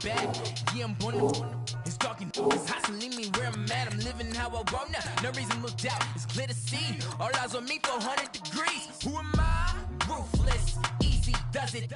bag. Yeah, I'm born to. It's dark and it's hot, so leave me where I'm at. I'm living how I want now. No reason to doubt. It's clear to see. All eyes on me, 400 degrees. Who am I? Ruthless, easy, does it.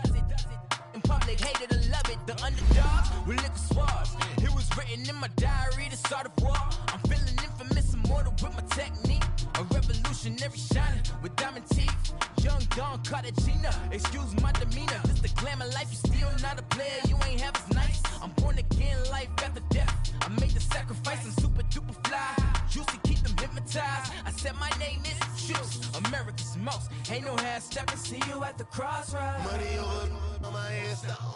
In public, hated or love it. The underdogs with liquor swabs. It was written in my diary to start a war. I'm feeling infamous, immortal with my technique. A revolutionary shining with diamond teeth. Young Don Cartagena, excuse my demeanor. This the glamour life, you still not a player. You ain't half as nice. I'm born again, life after death. I made the sacrifice, I'm super duper fly. Juicy, keep them hypnotized. I said my name is Juice, America's most. Ain't no half stepping, see you at the crossroads. Money over on my headstone.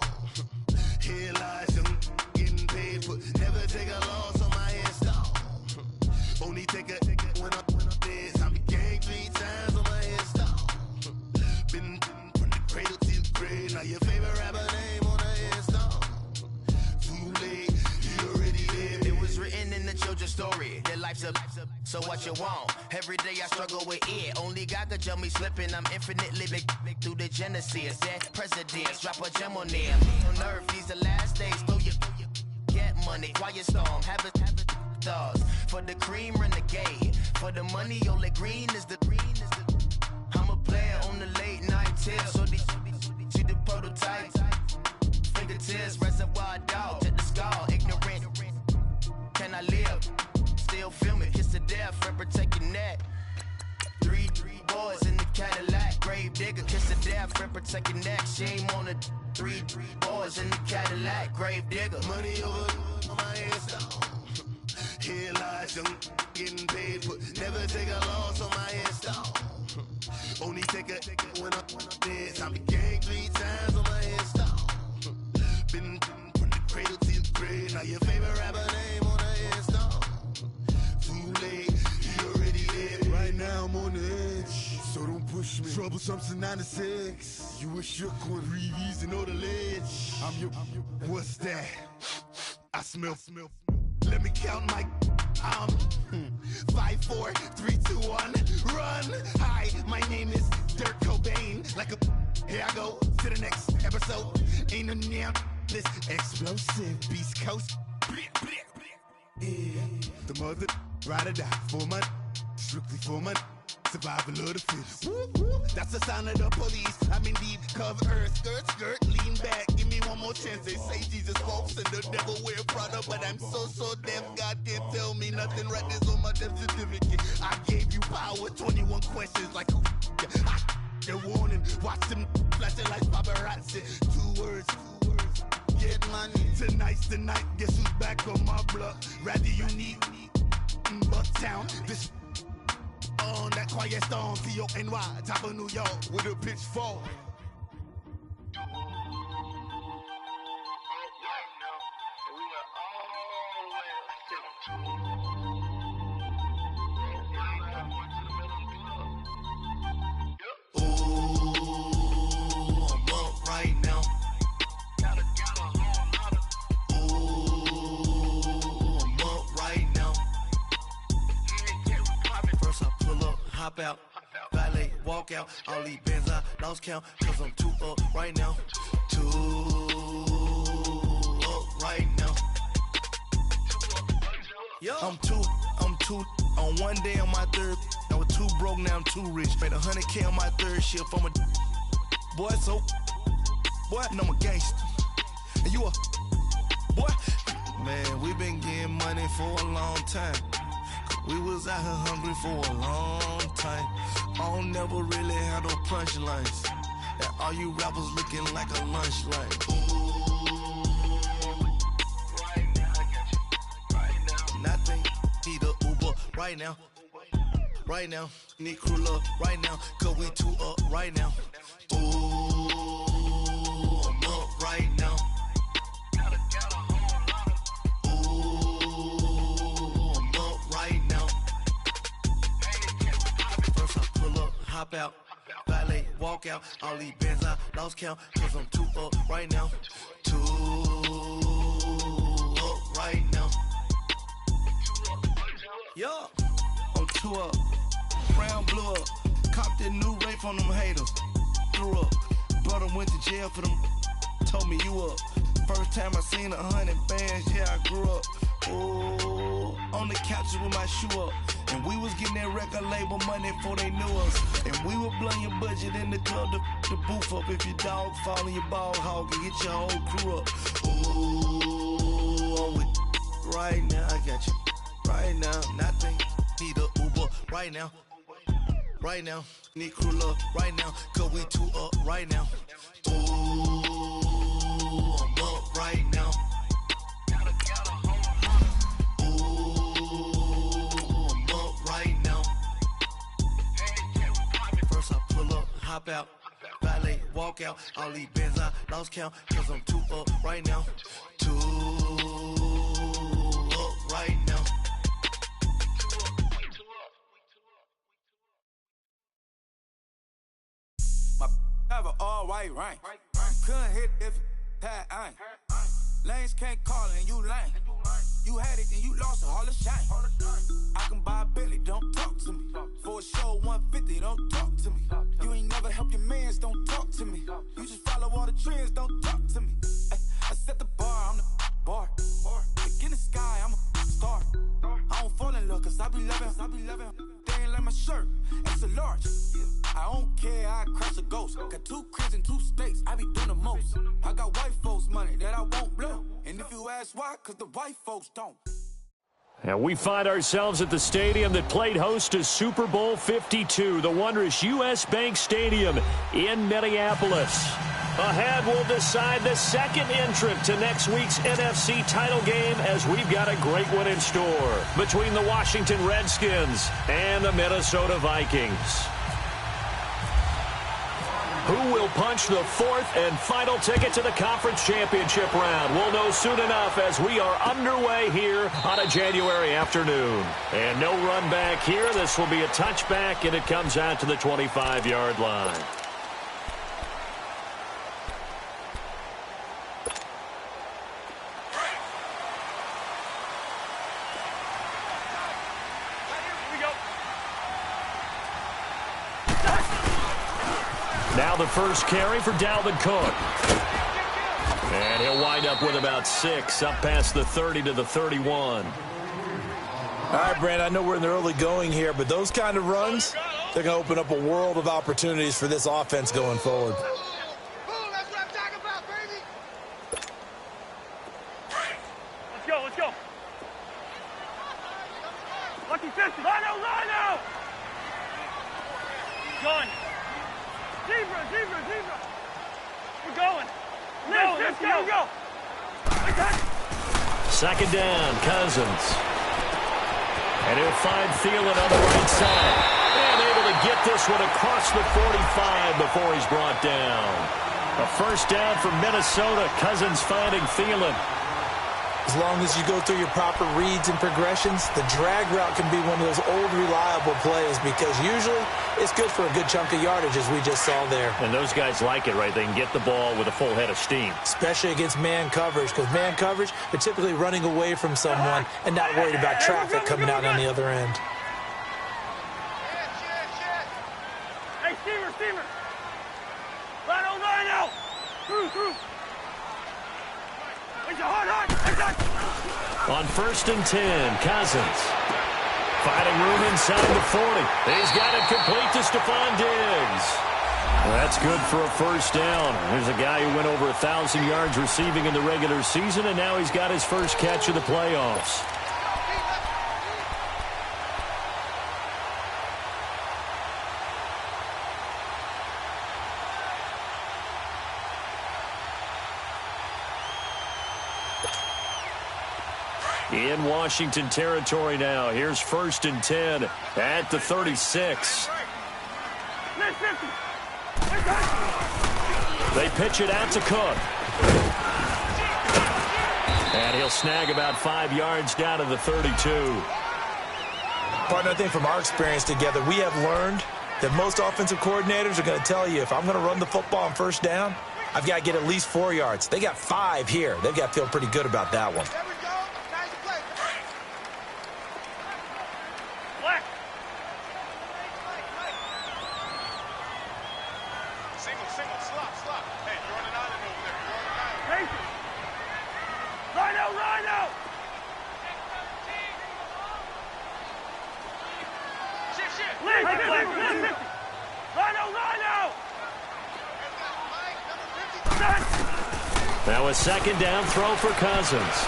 Here lies young, getting paid for. Never take a loss on my headstone. Only take a when I'm dead. I'm gang 3 times on my headstone. Been from the cradle to the grave. Now your favorite rapper name on the headstone. Too late, you already lived. It was written in the children's story. Their life's a so what you want. Every day I struggle with it. Only God could jump me slipping. I'm infinitely big through the genesis. That presidents drop a gem on them. On earth, these the last days. Throw you get money. Quiet storm. Have it stars. For the cream renegade. For the money, only green is the I'm a player on the late night tips. So these see the prototypes. Fingertips, reservoir dog. Check the skull. Ignorant. Can I live? Still film it. Kiss to death. Friend, protect your neck. Three boys in the Cadillac. Grave digger. Kiss to death. Friend, protect your neck. Shame on the three boys in the Cadillac. Grave digger. Money over on my headstone. Here lies young, getting paid for. Never take a loss on my headstone. Only take a when I'm dead. I'm gang 3 times on my headstone. Been from the cradle to the grave. Now your favorite rapper name on the headstone. Too late, you already lived. Right now I'm on the edge, so don't push me. Troublesome to 96. You a shook one, breathe and know the ledge. I'm your. What's that? I smell. Let me count my 5, 4, 3, 2, 1, run. Hi, my name is Dirk Cobain. Like a here I go to the next episode. Ain't no damn this explosive Beast Coast. Yeah. The mother ride or die for money, strictly for money. Survival of the fittest. That's the sign of the police. I'm indeed cover earth, skirt, lean back. Give me one more chance. They say Jesus walks and the devil wear Prada, but I'm so deaf. God can't tell me nothing. Right there's on my death certificate. I gave you power. 21 questions like who? They're warning. Watch them flashing like paparazzi. 2 words. Get money. Tonight's the night. Guess who's back on my block? Rather you need Bucktown. This. On that quiet storm, T-O-N-Y, top of New York, with a pitchfork. Hop out, valet, walk out. All these bands I lost count, cause I'm too up right now. Too up right now. Yo. I'm too on one day on my third. I was too broke, now I'm too rich. Made 100K on my third shift. I'm a boy, so boy, no, I'm a gangster. And you a boy. Man, we been getting money for a long time. We was out here hungry for a long time. I don't never really have no punchlines. And all you rappers looking like a lunch line. Right now, I got you. Right now. Nothing, need a Uber right now. Right now, need crew love right now. Cause we too up right now. Ooh, I'm up right now. Hop out, valet, walk out. All these bands I lost count, cause I'm too up right now. Too up right now. Yo, I'm too up. Brown blew up. Copped that new rape on them haters. Threw up. Brother went to jail for them. Told me you up. first time I seen 100 bands, yeah, I grew up. Ooh, on the couches with my shoe up. And we was getting that record label money before they knew us. And we were blowing your budget in the club to the booth up. If your dog fall in your ball hog and get your whole crew up. Ooh, on with right now, I got you. Right now, nothing. Need a Uber right now. Right now, need crew love right now. Cause we two up right now. Ooh, I'm up right now. Hop out, valet, walk out. All these bands I lost count, cause I'm too up right now. Too up right now. My have an all white rank. Couldn't hit if had ain't. Lanes can't call it and you lame. You had it and you lost it, all the shame. I can buy a Billy, don't talk to me. For a show 150, don't talk to me. You ain't never help your mans, don't talk to me. You just follow all the trends, don't talk to me. I set the bar, I'm the bar. Look in the sky, I'm a star. I don't fall in love, cause I be loving. They ain't like my shirt, it's a large. I don't care, I crash a ghost. Got 2 cribs and 2 states, I be doing the most. I got white folks money that I won't blow. And if you ask why, cause the white folks don't. And we find ourselves at the stadium that played host to Super Bowl 52, the wondrous U.S. Bank Stadium in Minneapolis. Ahead, we'll decide the second entrant to next week's NFC title game as we've got a great one in store between the Washington Redskins and the Minnesota Vikings. Who will punch the 4th and final ticket to the conference championship round? We'll know soon enough as we are underway here on a January afternoon. And no run back here. This will be a touchback, and it comes out to the 25-yard line. Now the first carry for Dalvin Cook. And he'll wind up with about 6, up past the 30 to the 31. All right, Brandon, I know we're in the early going here, but those kind of runs, they're going to open up a world of opportunities for this offense going forward. That's what I'm talking about, baby. Let's go. Lucky 50. Line out. Going. Zebra. We're going. Let's go. Second down, Cousins. And he'll find Thielen on the right side. And able to get this one across the 45 before he's brought down. A first down for Minnesota. Cousins finding Thielen. As long as you go through your proper reads and progressions, the drag route can be one of those old reliable plays because usually it's good for a good chunk of yardage, as we just saw there. And those guys like it, right? They can get the ball with a full head of steam. Especially against man coverage, because man coverage, they're typically running away from someone and not worried about traffic coming out on the other end. Hey, Steamer. Line out. Through. Hard. On 1st and 10, Cousins. Finding room inside the 40. He's got it complete to Stephon Diggs. That's good for a first down. There's a guy who went over 1,000 yards receiving in the regular season, and now he's got his first catch of the playoffs. In Washington territory now. Here's 1st and 10 at the 36. They pitch it out to Cook. And he'll snag about 5 yards down to the 32. Partner, I think from our experience together, we have learned that most offensive coordinators are going to tell you, if I'm going to run the football on first down, I've got to get at least 4 yards. They got 5 here. They've got to feel pretty good about that one. Now a second down throw for Cousins.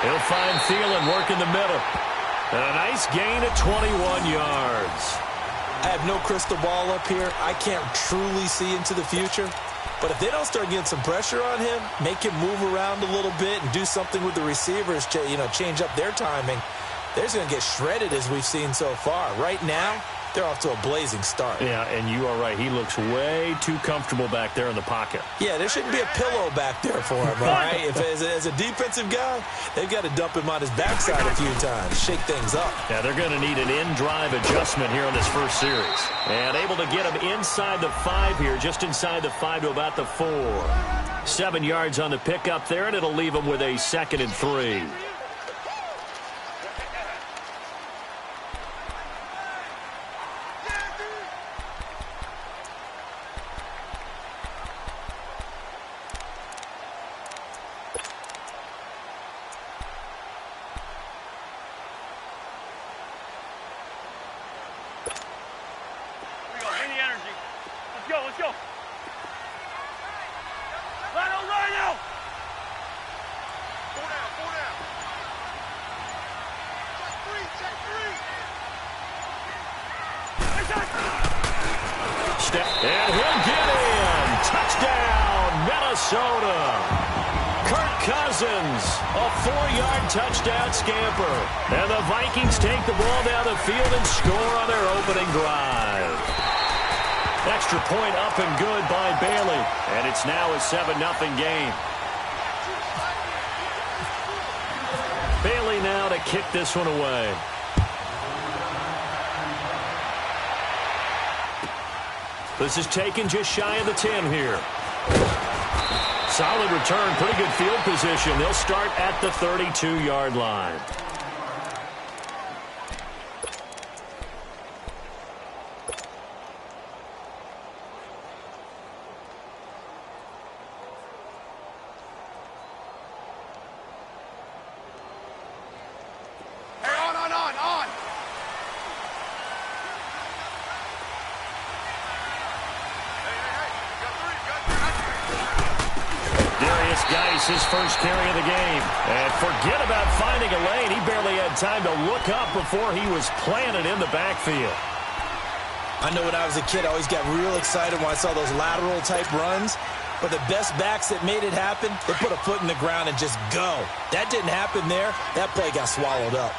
He'll find Thielen working the middle. And a nice gain of 21 yards. I have no crystal ball up here. I can't truly see into the future. But if they don't start getting some pressure on him, make him move around a little bit and do something with the receivers, change up their timing, they're just going to get shredded as we've seen so far. Right now, they're off to a blazing start. Yeah, and you are right. He looks way too comfortable back there in the pocket. Yeah, there shouldn't be a pillow back there for him, all right? If as a defensive guy, they've got to dump him on his backside a few times, shake things up. Yeah, they're going to need an in-drive adjustment here in this first series. And able to get him inside the 5 here, just inside the 5 to about the 4. 7 yards on the pickup there, and it'll leave him with a 2nd and 3. Let's go. Rhino. Four down. Check three. And he'll get in. Touchdown, Minnesota. Kirk Cousins, a 4-yard touchdown scamper. And the Vikings take the ball down the field and score on their opening drive. Extra point up and good by Bailey. And it's now a 7-0 game. Bailey now to kick this one away. This is taken just shy of the 10 here. Solid return, pretty good field position. They'll start at the 32-yard line. His first carry of the game. And forget about finding a lane. He barely had time to look up before he was planted in the backfield. I know when I was a kid, I always got real excited when I saw those lateral type runs. But the best backs that made it happen, they put a foot in the ground and just go. That didn't happen there. That play got swallowed up.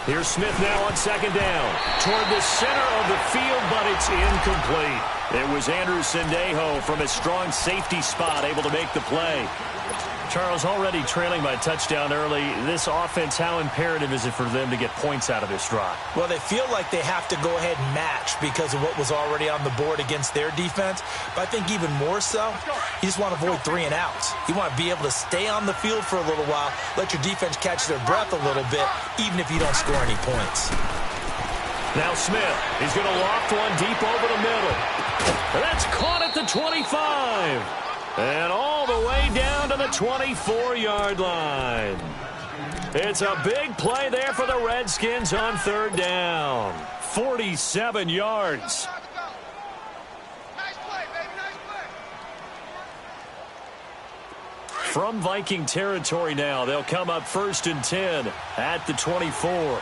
Here's Smith now on second down. Toward the center of the field, but it's incomplete. It was Andrew Sendejo from his strong safety spot able to make the play. Charles, already trailing by a touchdown early. This offense, how imperative is it for them to get points out of this drive? Well, they feel like they have to go ahead and match because of what was already on the board against their defense. But I think even more so, you just want to avoid 3 and outs. You want to be able to stay on the field for a little while, let your defense catch their breath a little bit, even if you don't score any points. Now Smith, he's going to loft one deep over the middle. And that's caught at the 25. And all the way down to the 24-yard line. It's a big play there for the Redskins on third down. 47 yards. From Viking territory now, they'll come up 1st and 10 at the 24.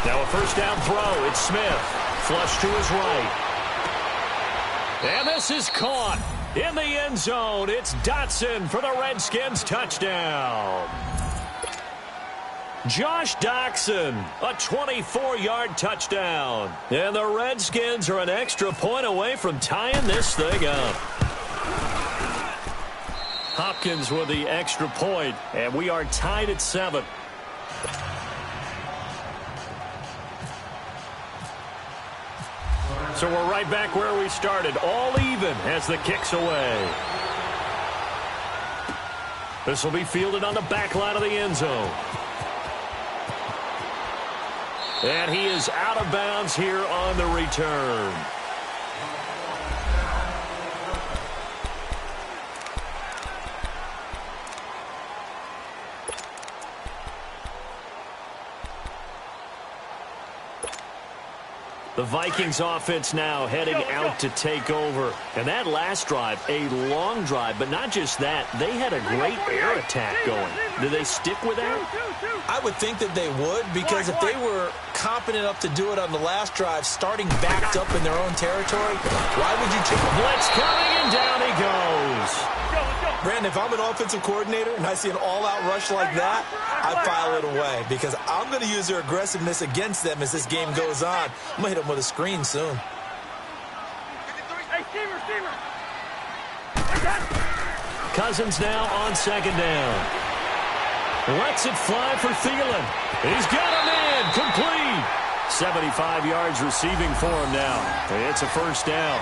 Now a first down throw. It's Smith. Flush to his right. And this is caught in the end zone. It's Dotson for the Redskins touchdown. Josh Doctson, a 24-yard touchdown. And the Redskins are an extra point away from tying this thing up. Hopkins with the extra point, and we are tied at 7. So we're right back where we started, all even as the kick's away. This will be fielded on the back line of the end zone. And he is out of bounds here on the return. The Vikings offense now heading out to take over. And that last drive, a long drive, but not just that. They had a great air attack going. Do they stick with that? I would think that they would, because if they were competent enough to do it on the last drive, starting backed up in their own territory, why would you change? Blitz coming, and down he goes. Brandon, if I'm an offensive coordinator and I see an all-out rush like that, I file it away, because I'm going to use their aggressiveness against them as this game goes on. I'm going to hit them with a screen soon. Hey, receiver. Cousins now on second down. Lets it fly for Thielen. He's got him in. Complete. 75 yards receiving for him now. It's a first down.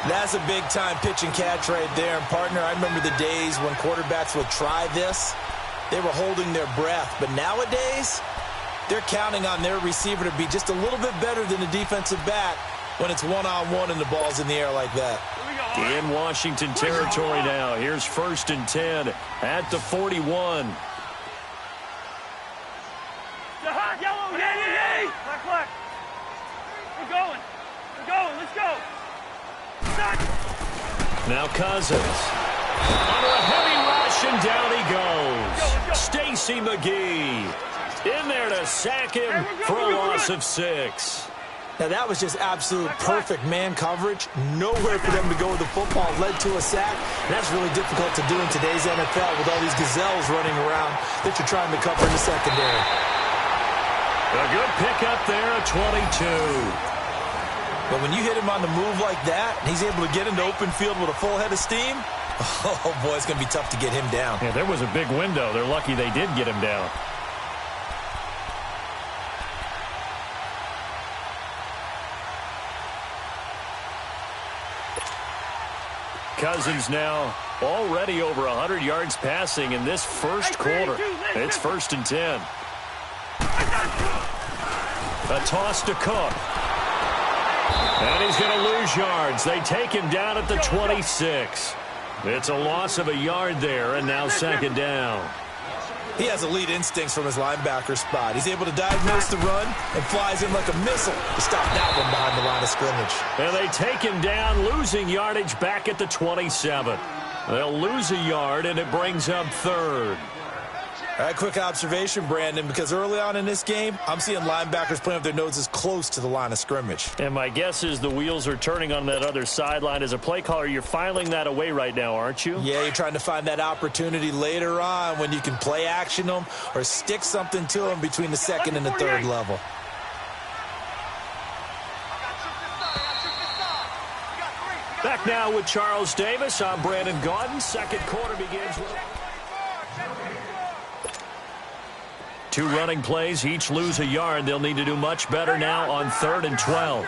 That's a big-time pitch and catch right there. And, partner, I remember the days when quarterbacks would try this. They were holding their breath. But nowadays, they're counting on their receiver to be just a little bit better than the defensive back when it's one-on-one and the ball's in the air like that. In Washington territory now. Here's 1st and 10 at the 41. Yellow, yay! Black. We're going. Let's go. Now Cousins. Under a heavy rush, and down he goes. Stacy McGee in there to sack him for a loss of 6. Now, that was just absolute perfect man coverage. Nowhere for them to go with the football. Led to a sack. And that's really difficult to do in today's NFL with all these gazelles running around that you're trying to cover in the secondary. A good pickup there at 22. But when you hit him on the move like that, and he's able to get into open field with a full head of steam, oh, boy, it's going to be tough to get him down. Yeah, there was a big window. They're lucky they did get him down. Cousins now already over 100 yards passing in this first quarter. It's 1st and 10. A toss to Cook. And he's going to lose yards. They take him down at the 26. It's a loss of a yard there, and now 2nd down. He has elite instincts from his linebacker spot. He's able to diagnose the run and flies in like a missile to stop that one behind the line of scrimmage. And they take him down, losing yardage back at the 27. They'll lose a yard, and it brings up 3rd. All right, quick observation, Brandon, because early on in this game, I'm seeing linebackers playing with their noses close to the line of scrimmage. And my guess is the wheels are turning on that other sideline. As a play caller, you're filing that away right now, aren't you? Yeah, you're trying to find that opportunity later on when you can play action them or stick something to them between the 2nd and the 3rd level. Back now with Charles Davis. I'm Brandon Gaudin. 2nd quarter begins with 2 running plays, each lose a yard. They'll need to do much better now on 3rd and 12.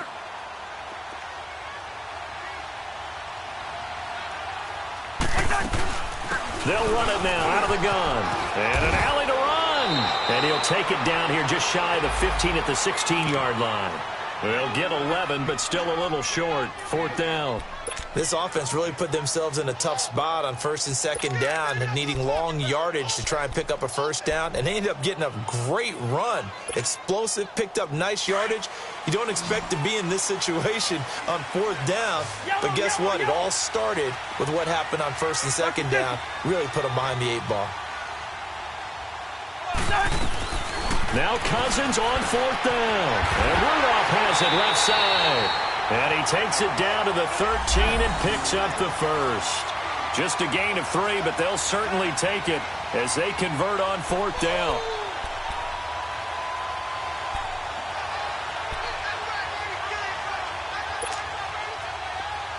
They'll run it now out of the gun. And an alley to run. And he'll take it down here just shy of the 15 at the 16-yard line. They'll get 11, but still a little short. 4th down. This offense really put themselves in a tough spot on 1st and 2nd down, needing long yardage to try and pick up a 1st down, and they ended up getting a great run. Explosive, picked up nice yardage. You don't expect to be in this situation on 4th down, but guess what? It all started with what happened on 1st and 2nd down. Really put them behind the 8 ball. Now Cousins on 4th down, and Rudolph has it left side. And he takes it down to the 13 and picks up the 1st. Just a gain of 3, but they'll certainly take it as they convert on 4th down.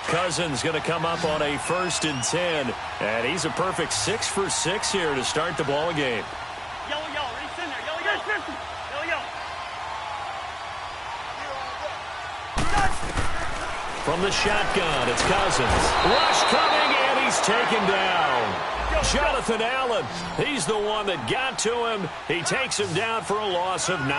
Cousins going to come up on a 1st and 10, and he's a perfect 6 for 6 here to start the ball game. Yellow, reach in there. Yellow. From the shotgun, it's Cousins. Rush coming, and he's taken down. Jonathan Allen, he's the one that got to him. He takes him down for a loss of 9.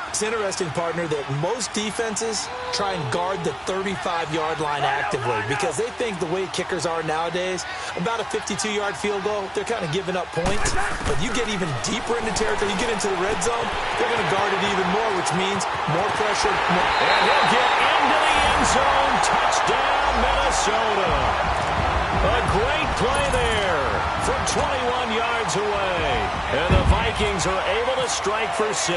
It's interesting, partner, that most defenses try and guard the 35-yard line actively because they think the way kickers are nowadays, about a 52-yard field goal, they're kind of giving up points. But you get even deeper into territory, you get into the red zone, they're going to guard it even more, which means more pressure. And he'll get into the end zone. Touchdown, Minnesota. A great play there from 21 yards away. And the Vikings are able to strike for 6.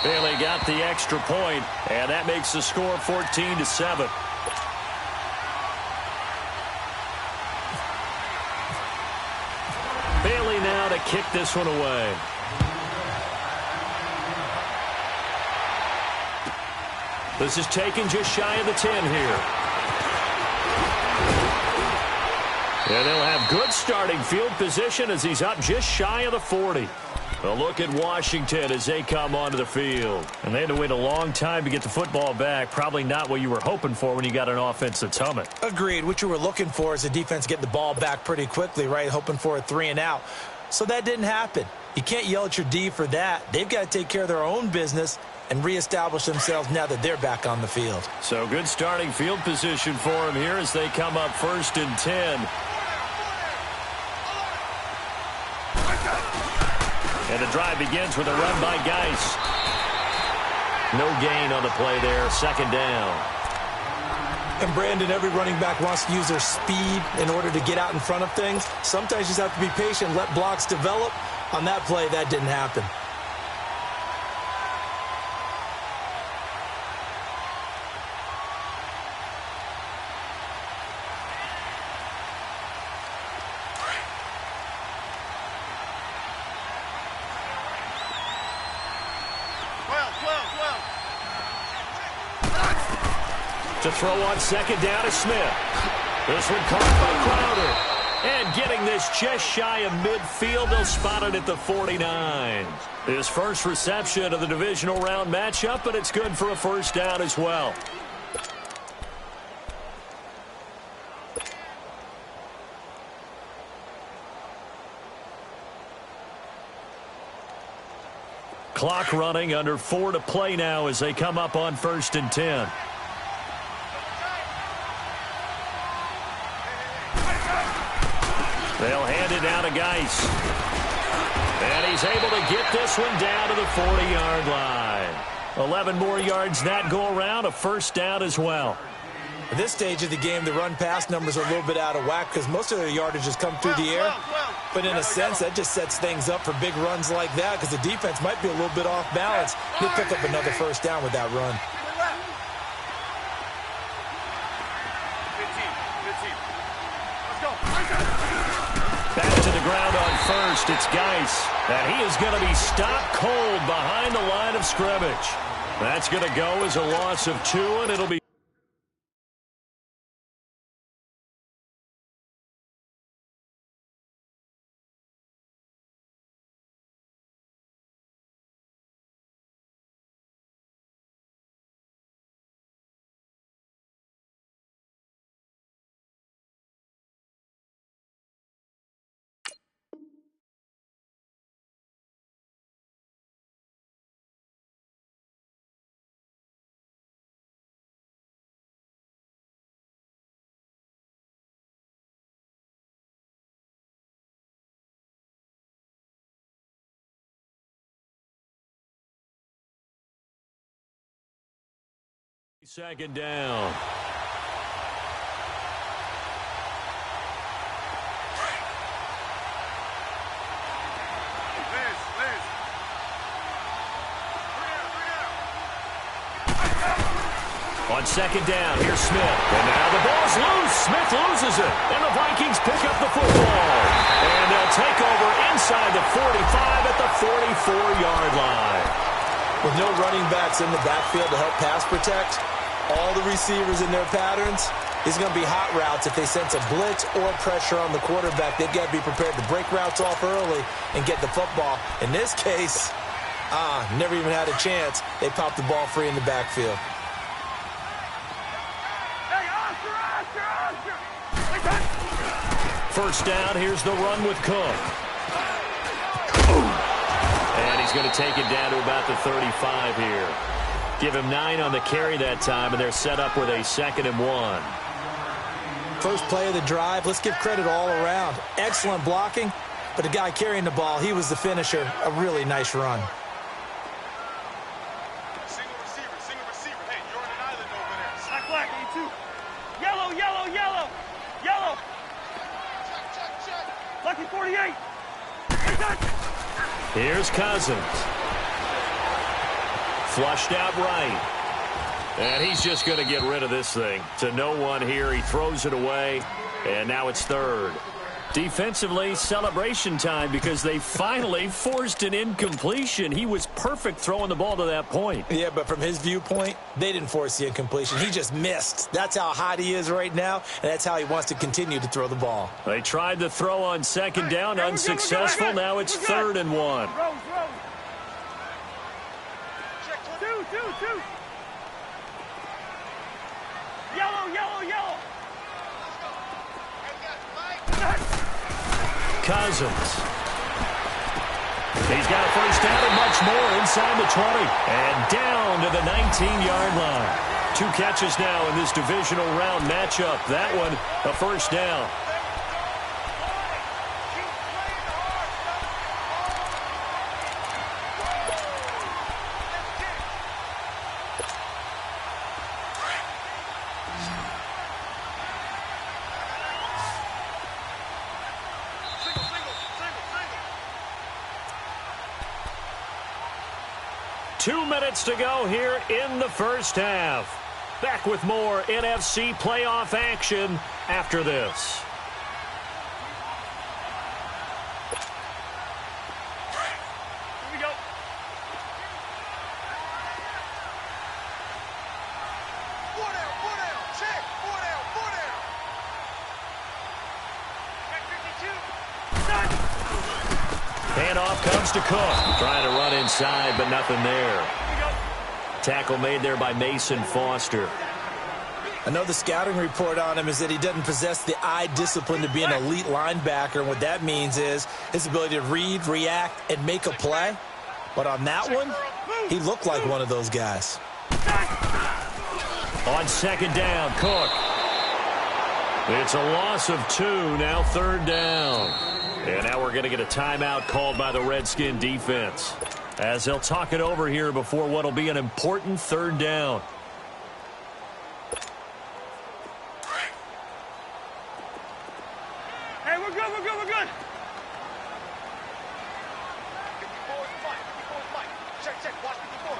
Bailey got the extra point, and that makes the score 14-7. Bailey now to kick this one away. This is taken just shy of the 10 here. And they'll have good starting field position as he's up just shy of the 40. A look at Washington as they come onto the field. And they had to wait a long time to get the football back. Probably not what you were hoping for when you got an offense that's humming. Agreed. What you were looking for is the defense getting the ball back pretty quickly, right? Hoping for a 3-and-out. So that didn't happen. You can't yell at your D for that. They've got to take care of their own business and reestablish themselves now that they're back on the field. So good starting field position for them here as they come up 1st and 10. And the drive begins with a run by Geis. No gain on the play there. 2nd down. And Brandon, every running back wants to use their speed in order to get out in front of things. Sometimes you just have to be patient, let blocks develop. On that play, that didn't happen. To throw on 2nd down to Smith. This one caught by Crowder. And getting this just shy of midfield, they'll spot it at the 49. His first reception of the divisional round matchup, but it's good for a 1st down as well. Clock running, under 4 to play now as they come up on 1st and 10. They'll hand it down to Geis. And he's able to get this one down to the 40-yard line. 11 more yards that go around, a 1st down as well. At this stage of the game, the run-pass numbers are a little bit out of whack because most of their yardage has come through the air. But in a sense, that just sets things up for big runs like that because the defense might be a little bit off balance. He'll pick up another 1st down with that run. Back to the ground on 1st, it's Geis. And he is going to be stopped cold behind the line of scrimmage. That's going to go as a loss of 2, and it'll be second down. On 2nd down, here's Smith. And now the ball's loose. Smith loses it. And the Vikings pick up the football. And they'll take over inside the 45 at the 44-yard line. With no running backs in the backfield to help pass protect, all the receivers in their patterns, it's going to be hot routes if they sense a blitz or pressure on the quarterback. They've got to be prepared to break routes off early and get the football. In this case, never even had a chance. They popped the ball free in the backfield. Hey, Oscar! first down. Here's the run with Cook. And he's going to take it down to about the 35 here. Give him 9 on the carry that time, and they're set up with a 2nd and 1. First play of the drive, let's give credit all around. Excellent blocking, but the guy carrying the ball, he was the finisher. A really nice run. Single receiver. Hey, you're on an island over there. Black, 82. Yellow. Check. Lucky 48. Here's Cousins. Flushed out right. And he's just going to get rid of this thing. To no one here. He throws it away. And now it's 3rd. Defensively, celebration time because they finally forced an incompletion. He was perfect throwing the ball to that point. Yeah, but from his viewpoint, they didn't force the incompletion. He just missed. That's how hot he is right now, and that's how he wants to continue to throw the ball. They tried to throw on 2nd down, unsuccessful. Now it's 3rd and 1. Rose. Check. Two. Yellow. Cousins. He's got a first down and much more inside the 20. And down to the 19-yard line. 2 catches now in this divisional round matchup. That one, a first down. Two minutes to go here in the first half. Back with more NFC playoff action after this. Here we go. Four down. Check. Four down. Check 52. Handoff comes to Cook. Trying to run inside, but nothing there. Tackle made there by Mason Foster. I know the scouting report on him is that he doesn't possess the eye discipline to be an elite linebacker. And what that means is his ability to read, react, and make a play. But on that one, he looked like one of those guys. On 2nd down, Cook. It's a loss of 2, now 3rd down. And now we're going to get a timeout called by the Redskin defense, as they'll talk it over here before what will be an important 3rd down. Hey, we're good. Check. Watch 54.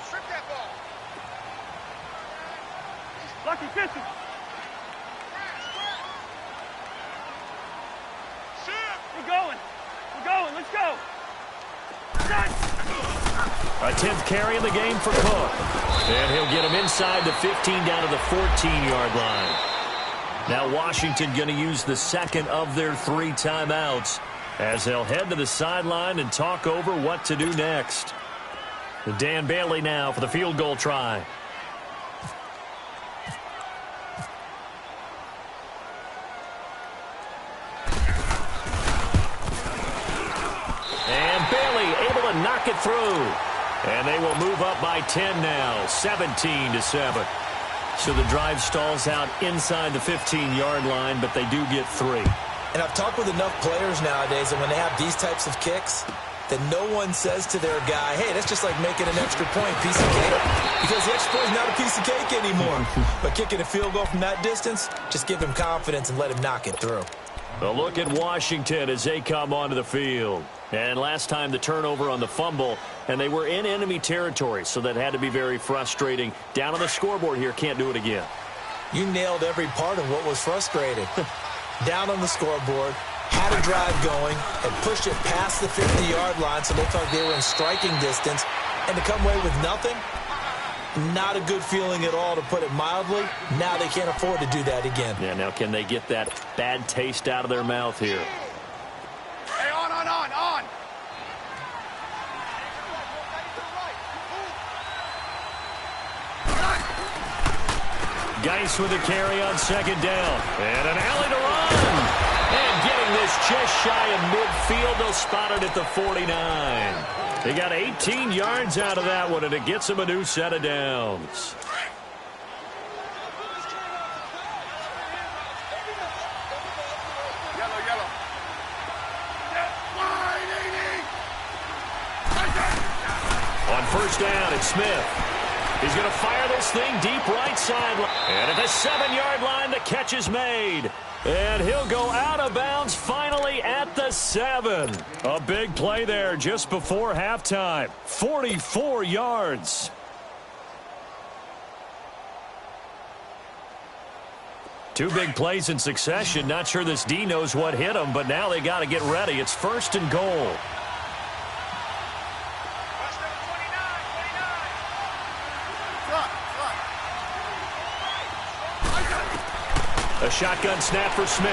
Strip that ball. Lucky 50. We're going. Let's go. A 10th carry in the game for Cook. And he'll get him inside the 15 down to the 14-yard line. Now Washington going to use the 2nd of their 3 timeouts as they'll head to the sideline and talk over what to do next. Dan Bailey now for the field goal try. Knock it through. And they will move up by 10 now, 17-7. So the drive stalls out inside the 15-yard line, but they do get 3. And I've talked with enough players nowadays that when they have these types of kicks, that no one says to their guy, hey, that's just like making an extra point, piece of cake. Because the extra point is not a piece of cake anymore. But kicking a field goal from that distance, just give him confidence and let him knock it through. A look at Washington as they come onto the field. And last time the turnover on the fumble, and they were in enemy territory, so that had to be very frustrating. Down on the scoreboard here, can't do it again. You nailed every part of what was frustrating. Down on the scoreboard, had a drive going, and pushed it past the 50-yard line, so it looked like they were in striking distance. And to come away with nothing, not a good feeling at all, to put it mildly. Now they can't afford to do that again. Yeah, now can they get that bad taste out of their mouth here? Hey, on. Geis with a carry on second down. And an alley to run. And getting this just shy of midfield. They'll spot it at the 49. They got 18 yards out of that one, and it gets them a new set of downs. On first down, it's Smith. He's going to fire this thing deep right sideline. And at the 7-yard line, the catch is made. And he'll go out of bounds finally at the 7. A big play there just before halftime. 44 yards. Two big plays in succession. Not sure this D knows what hit him, but now they got to get ready. It's first and goal. A shotgun snap for Smith.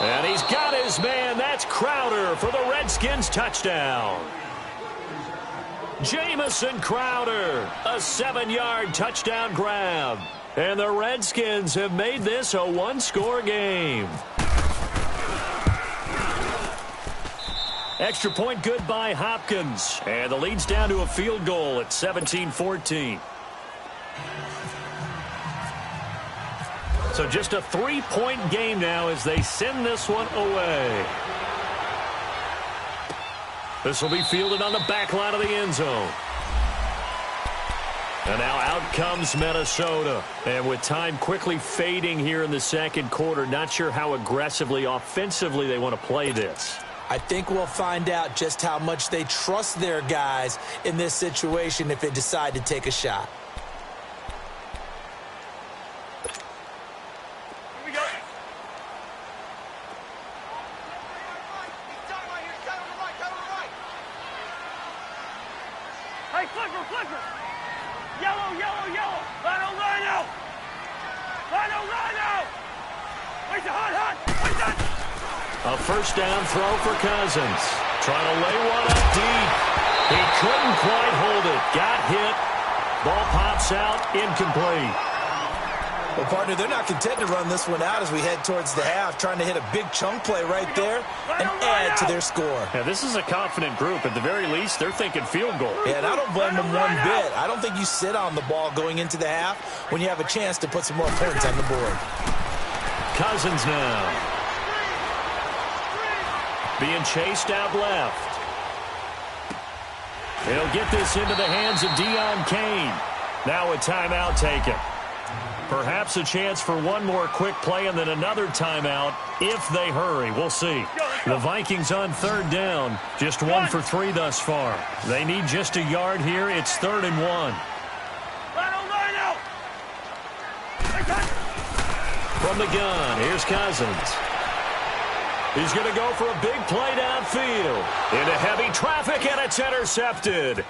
And he's got his man. That's Crowder for the Redskins touchdown. Jamison Crowder, a 7-yard touchdown grab. And the Redskins have made this a one-score game. Extra point good by Hopkins. And the lead's down to a field goal at 17-14. So just a 3-point game now as they send this one away. This will be fielded on the back line of the end zone. And now out comes Minnesota. And with time quickly fading here in the second quarter, not sure how aggressively, offensively they want to play this. I think we'll find out just how much they trust their guys in this situation if they decide to take a shot. Here we go. Hey, flipper. Yellow. Rhino. Where's the hot? Where's that? A first down throw for Cousins. Trying to lay one up deep. He couldn't quite hold it. Got hit. Ball pops out. Incomplete. Well, partner, they're not content to run this one out as we head towards the half, trying to hit a big chunk play right there and add to their score. Yeah, this is a confident group. At the very least, they're thinking field goal. Yeah, and I don't blame them one bit. I don't think you sit on the ball going into the half when you have a chance to put some more points on the board. Cousins now. Being chased out left. He'll get this into the hands of Deion Kane. Now a timeout taken. Perhaps a chance for one more quick play and then another timeout if they hurry. We'll see. The Vikings on third down. Just 1 for 3 thus far. They need just a yard here. It's 3rd and 1. From the gun, here's Cousins. He's going to go for a big play downfield. Into heavy traffic, and it's intercepted.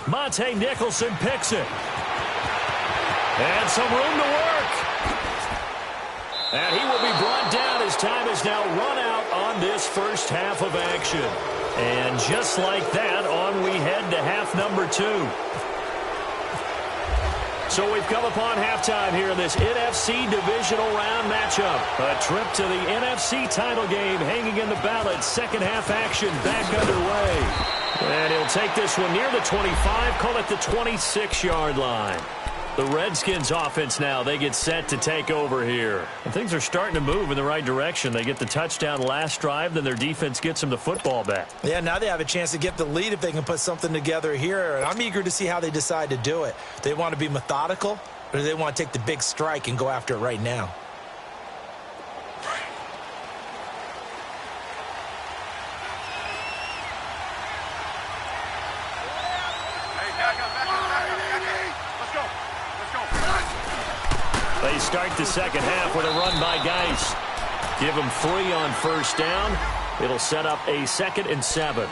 Monte Nicholson picks it. And some room to work. And he will be brought down as time is now run out on this first half of action. And just like that, on we head to half number 2. So we've come upon halftime here in this NFC divisional round matchup. A trip to the NFC title game hanging in the balance. Second half action back underway. And he'll take this one near the 25, call it the 26-yard line. The Redskins offense now, they get set to take over here. And things are starting to move in the right direction. They get the touchdown last drive, then their defense gets them the football back. Yeah, now they have a chance to get the lead if they can put something together here. And I'm eager to see how they decide to do it. Do they want to be methodical, or do they want to take the big strike and go after it right now? They start the second half with a run by Geis. Give them 3 on first down. It'll set up a 2nd and 7.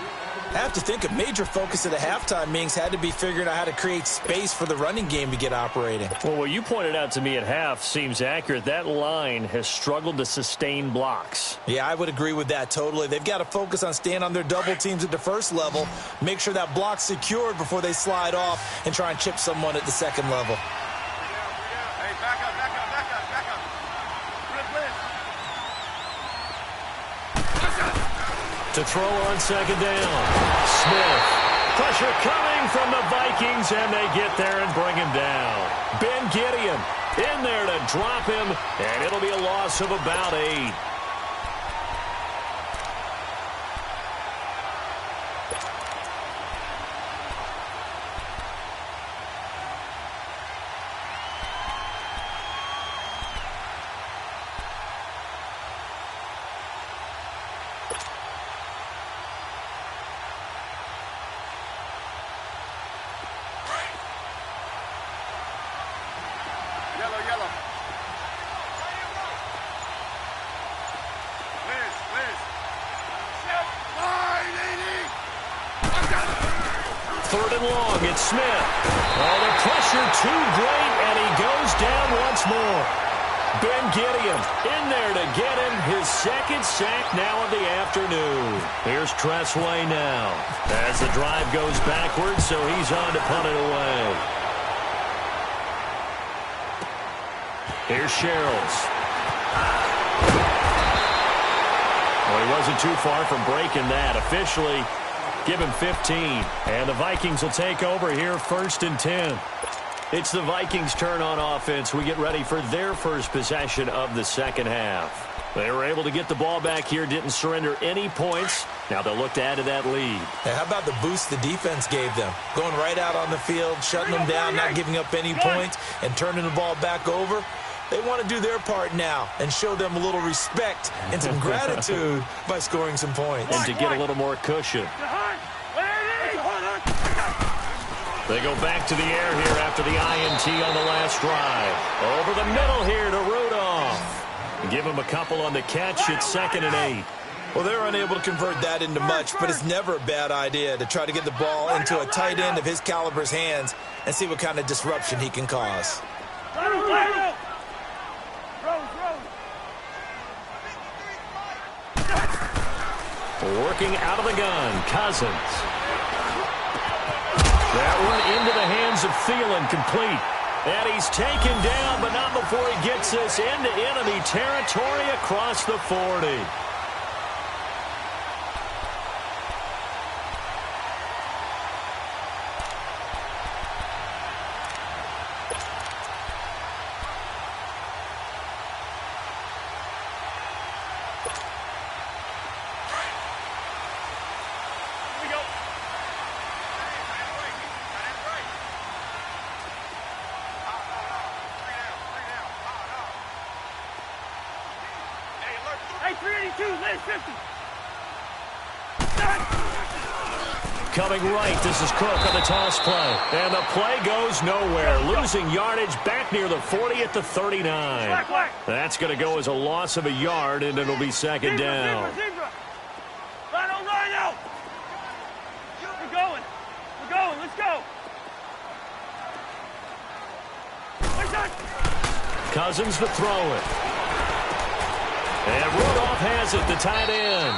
I have to think a major focus of the halftime meetings had to be figuring out how to create space for the running game to get operating. Well, what you pointed out to me at half seems accurate. That line has struggled to sustain blocks. Yeah, I would agree with that totally. They've got to focus on staying on their double teams at the first level, make sure that block's secured before they slide off and try and chip someone at the second level. Hey, back up. To throw on second down. Smith. Pressure coming from the Vikings, and they get there and bring him down. Ben Gideon in there to drop him, and it'll be a loss of about 8. Yellow. Liz. Third and long, it's Smith. Oh, the pressure too great, and he goes down once more. Ben Gideon in there to get him his second sack now of the afternoon. Here's Tressway now as the drive goes backwards, so he's on to punt it away. Here's Sherrills. Well, he wasn't too far from breaking that. Officially, give him 15. And the Vikings will take over here 1st and 10. It's the Vikings' turn on offense. We get ready for their first possession of the second half. They were able to get the ball back here, didn't surrender any points. Now they'll look to add to that lead. Hey, how about the boost the defense gave them? Going right out on the field, shutting them down, not giving up any points, and turning the ball back over. They want to do their part now and show them a little respect and some gratitude by scoring some points. And to get a little more cushion. They go back to the air here after the INT on the last drive. Over the middle here to Rudolph. Give him a couple on the catch. It's 2nd and 8. Well, they're unable to convert that into much, but it's never a bad idea to try to get the ball into a tight end of his caliber's hands and see what kind of disruption he can cause. Working out of the gun, Cousins. That one into the hands of Thielen, complete. And he's taken down, but not before he gets us into enemy territory across the 40. Coming right, this is Cook on the toss play. And the play goes nowhere. Losing yardage back near the 40 at the 39. That's going to go as a loss of a yard, and it'll be 2nd down. We're going. Let's go. Cousins to throw it. And Rudolph has it, the tight end.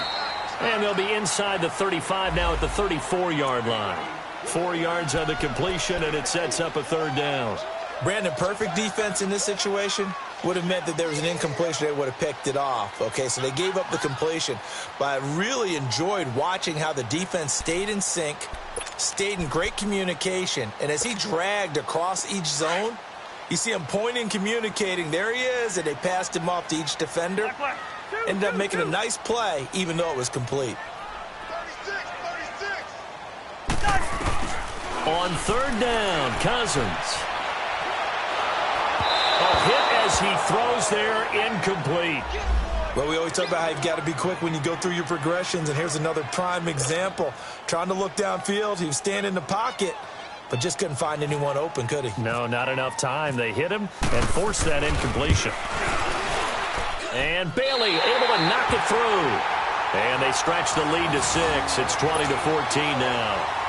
And they'll be inside the 35 now at the 34-yard line. 4 yards on the completion, and it sets up a 3rd down. Brandon, perfect defense in this situation would have meant that there was an incompletion. They would have picked it off. Okay, so they gave up the completion. But I really enjoyed watching how the defense stayed in sync, stayed in great communication. And as he dragged across each zone, you see him pointing, communicating. There he is, and they passed him off to each defender. Ended up making a nice play, even though it was complete. 36. On 3rd down, Cousins. A hit as he throws there, incomplete. Well, we always talk about how you've got to be quick when you go through your progressions, and here's another prime example. Trying to look downfield, he was standing in the pocket, but just couldn't find anyone open, could he? No, not enough time. They hit him and forced that incompletion. And Bailey able to knock it through. And they stretch the lead to 6. It's 20-14 now.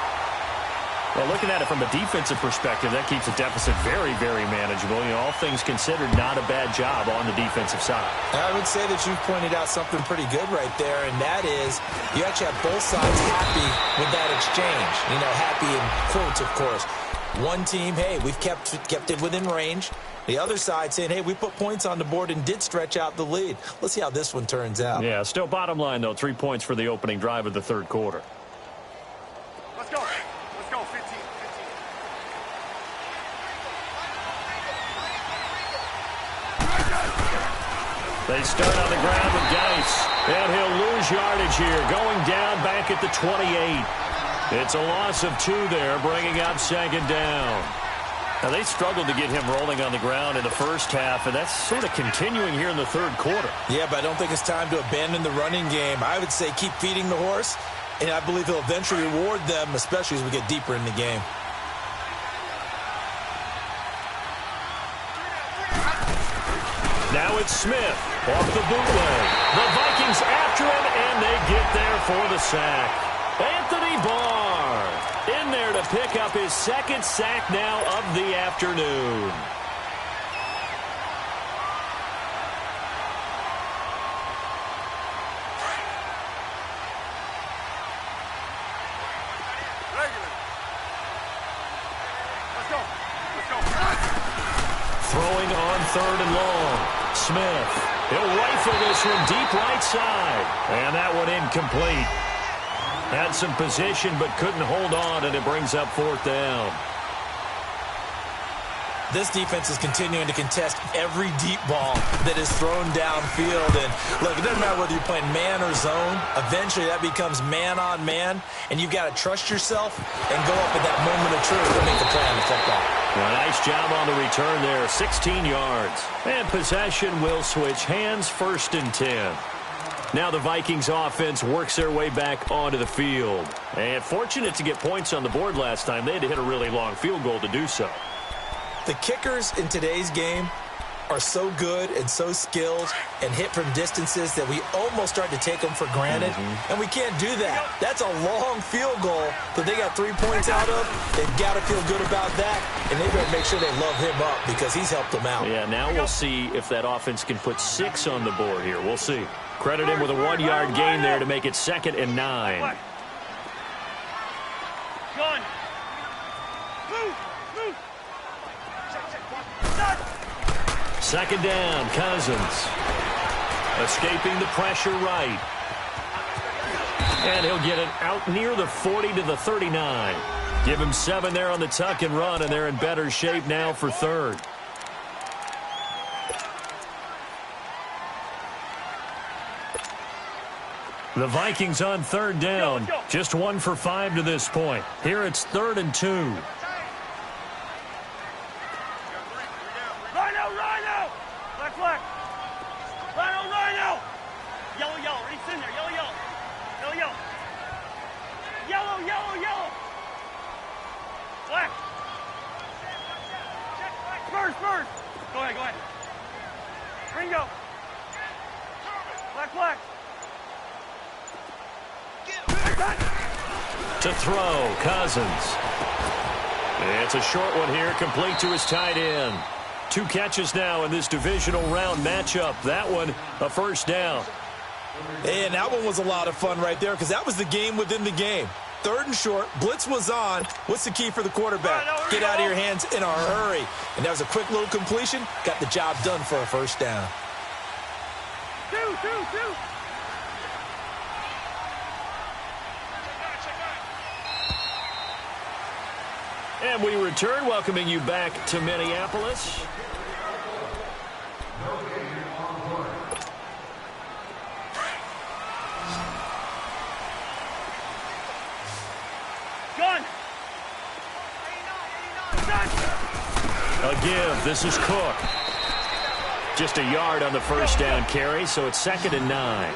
Well, looking at it from a defensive perspective, that keeps the deficit very, very manageable. You know, all things considered, not a bad job on the defensive side. I would say that you've pointed out something pretty good right there, and that is you actually have both sides happy with that exchange. You know, happy in quotes, of course. One team, hey, we've kept it within range. The other side saying, hey, we put points on the board and did stretch out the lead. Let's see how this one turns out. Yeah, still bottom line, though, 3 points for the opening drive of the third quarter. Let's go. Let's go, 15. They start on the ground with Geis, and he'll lose yardage here, going down back at the 28. It's a loss of 2 there, bringing up second down. Now, they struggled to get him rolling on the ground in the first half, and that's sort of continuing here in the third quarter. Yeah, but I don't think it's time to abandon the running game. I would say keep feeding the horse, and I believe he'll eventually reward them, especially as we get deeper in the game. Now it's Smith off the bootleg. The Vikings after him, and they get there for the sack. Anthony Barr in there to pick up his second sack now of the afternoon. Throwing on 3rd and long. Smith, he'll rifle this from deep right side. And that one incomplete. Had some position but couldn't hold on, and it brings up 4th down. This defense is continuing to contest every deep ball that is thrown downfield. And look, it doesn't matter whether you're playing man or zone. Eventually that becomes man on man, and you've got to trust yourself and go up at that moment of truth to make the play on the football. Well, nice job on the return there, 16 yards. And possession will switch hands, 1st and 10. Now the Vikings offense works their way back onto the field. And fortunate to get points on the board last time. They had to hit a really long field goal to do so. The kickers in today's game are so good and so skilled and hit from distances that we almost start to take them for granted. And we can't do that. That's a long field goal that they got 3 points out of. They've got to feel good about that, and they better make sure they love him up because he's helped them out. Yeah, now we'll see if that offense can put 6 on the board here. We'll see. Credit him with a 1-yard gain there to make it 2nd and 9. Gun. Move. Move. Second down, Cousins. Escaping the pressure right. And he'll get it out near the 40 to the 39. Give him 7 there on the tuck and run, and they're in better shape now for 3rd. The Vikings on 3rd down. Just 1 for 5 to this point. Here it's 3rd and 2. Rhino! Black flag! Rhino! Yellow, Reese in there, yellow. Yellow! Black! Spurs! Go ahead. Ringo! Black! To throw, Cousins. It's a short one here, complete to his tight end. 2 catches now in this divisional round matchup. That one, a 1st down. And that one was a lot of fun right there because that was the game within the game. 3rd and short, blitz was on. What's the key for the quarterback? Get out of your hands in a hurry. And that was a quick little completion. Got the job done for a 1st down. Two. And we return, welcoming you back to Minneapolis. Gun! A give. This is Cook. Just a yard on the 1st down carry, so it's 2nd and 9.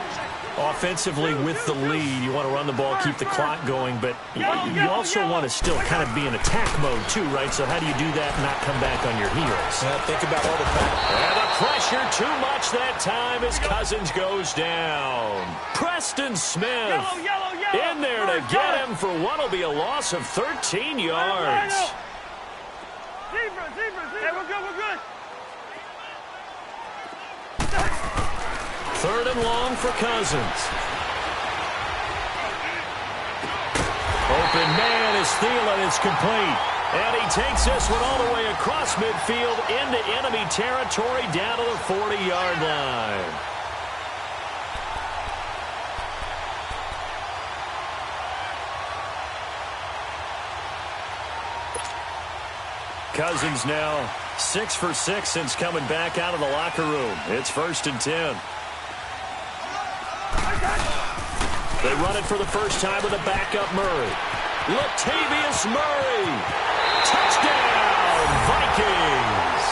Offensively with the lead, you want to run the ball, keep the clock going, but you also want to still kind of be in attack mode too, right? So how do you do that and not come back on your heels? Yeah, think about all the time. And the pressure too much that time as Cousins goes down. Preston Smith in there to get him for what will be a loss of 13 yards. Zebra. Hey, we're good. Third and long for Cousins. Open man is Thielen. It's complete. And he takes this one all the way across midfield into enemy territory down to the 40-yard line. Cousins now 6 for 6 since coming back out of the locker room. It's 1st and 10. They run it for the first time with a backup Murray. Latavius Murray. Touchdown, Vikings.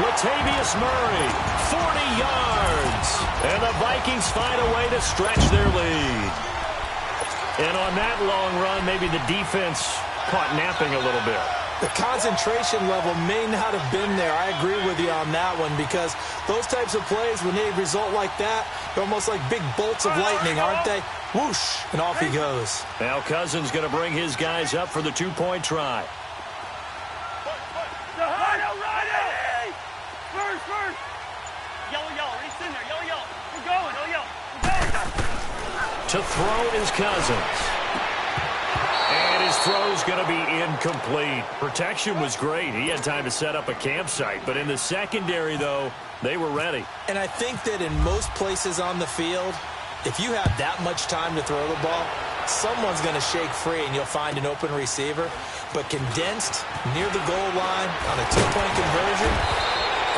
Latavius Murray, 40 yards. And the Vikings find a way to stretch their lead. And on that long run, maybe the defense caught napping a little bit. The concentration level may not have been there. I agree with you on that one because those types of plays, when they result like that, they're almost like big bolts of lightning, aren't they? Whoosh, and off he goes. Now Cousins going to bring his guys up for the two-point try. First. Yellow. Reach in there. Yellow. We're going. To throw is Cousins. And his throw's going to be incomplete. Protection was great. He had time to set up a campsite. But in the secondary, though, they were ready. And I think that in most places on the field, if you have that much time to throw the ball, someone's going to shake free and you'll find an open receiver. But condensed near the goal line on a two-point conversion,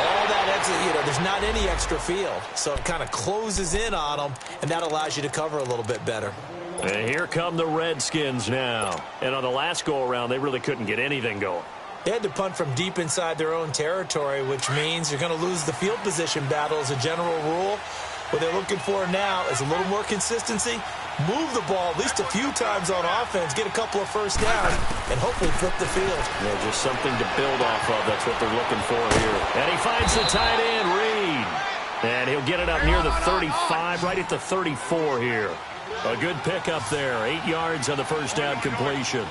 all that extra, there's not any extra field. So it kind of closes in on them, and that allows you to cover a little bit better. And here come the Redskins now. And on the last go-around, they really couldn't get anything going. They had to punt from deep inside their own territory, which means you're going to lose the field position battle as a general rule. What they're looking for now is a little more consistency, move the ball at least a few times on offense, get a couple of first downs, and hopefully flip the field. Yeah, just something to build off of. That's what they're looking for here. And he finds the tight end, Reed. And he'll get it up near the 35, right at the 34 here. A good pickup there. 8 yards on the first down completion.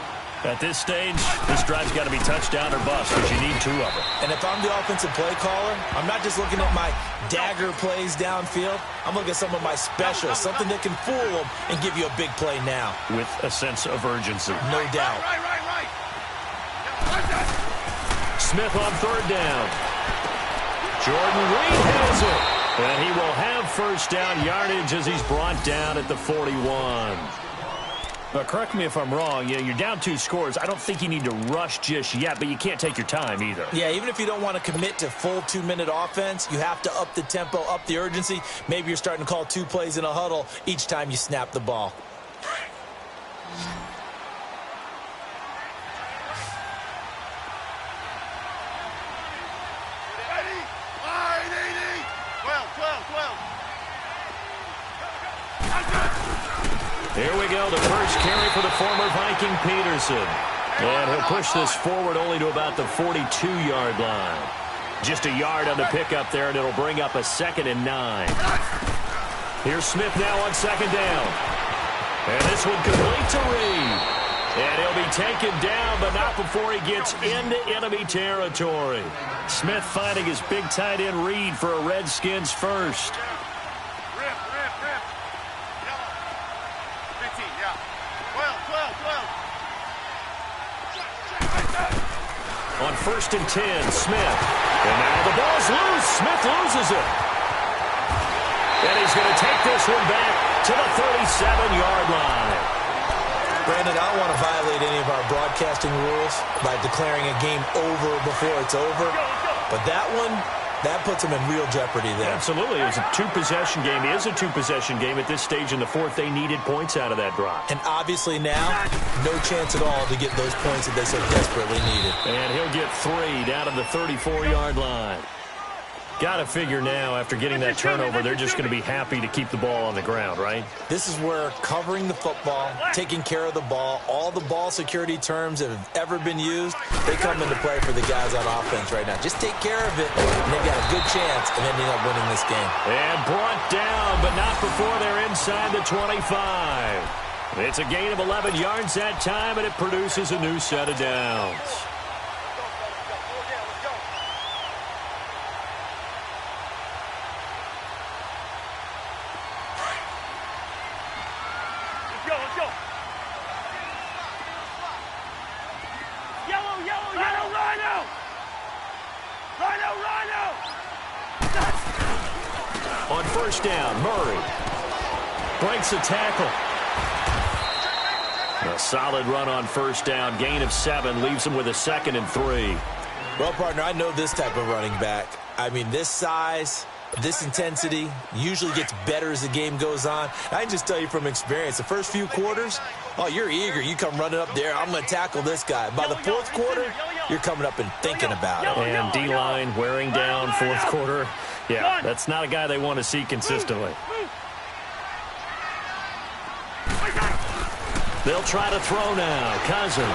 At this stage, this drive's got to be touchdown or bust, but you need 2 of them. And if I'm the offensive play caller, I'm not just looking at my dagger plays downfield. I'm looking at some of my specials, something that can fool them and give you a big play now. With a sense of urgency. No doubt. Right. Smith on third down. Jordan Reed has it. And he will have first down yardage as he's brought down at the 41. But correct me if I'm wrong. You're down 2 scores. I don't think you need to rush just yet, but you can't take your time either. Yeah, even if you don't want to commit to full 2-minute offense, you have to up the tempo, up the urgency. Maybe you're starting to call 2 plays in a huddle each time you snap the ball. Here we go, the first carry for the former Viking Peterson. And he'll push this forward only to about the 42-yard line. Just a yard on the pickup there, and it'll bring up a 2nd and 9. Here's Smith now on 2nd down. And this one complete to Reed. And he'll be taken down, but not before he gets into enemy territory. Smith finding his big tight end Reed for a Redskins first. Rip. Yellow. 15, yeah. 12. On 1st and 10, Smith. And now the ball's loose. Smith loses it. And he's going to take this one back to the 37-yard line. Brandon, I don't want to violate any of our broadcasting rules by declaring a game over before it's over. But that one, that puts them in real jeopardy there. Absolutely. It was a 2-possession game. It is a 2-possession game at this stage in the 4th. They needed points out of that drive. And obviously now, no chance at all to get those points that they so desperately needed. And he'll get 3 down to the 34-yard line. Got to figure now, after getting that turnover, they're just going to be happy to keep the ball on the ground, right? This is where covering the football, taking care of the ball, all the ball security terms that have ever been used, they come into play for the guys on offense right now. Just take care of it, and they've got a good chance of ending up winning this game. And brought down, but not before they're inside the 25. It's a gain of 11 yards that time, and it produces a new set of downs. On first down, Murray breaks a tackle. A solid run on first down. Gain of 7 leaves him with a 2nd and 3. Well, partner, I know this type of running back. I mean, this size, this intensity usually gets better as the game goes on. I can just tell you from experience, the first few quarters, oh, you're eager. You come running up there, I'm going to tackle this guy. By the fourth quarter, you're coming up and thinking about it. And D-line wearing down fourth quarter. Yeah, that's not a guy they want to see consistently. They'll try to throw now. Cousins.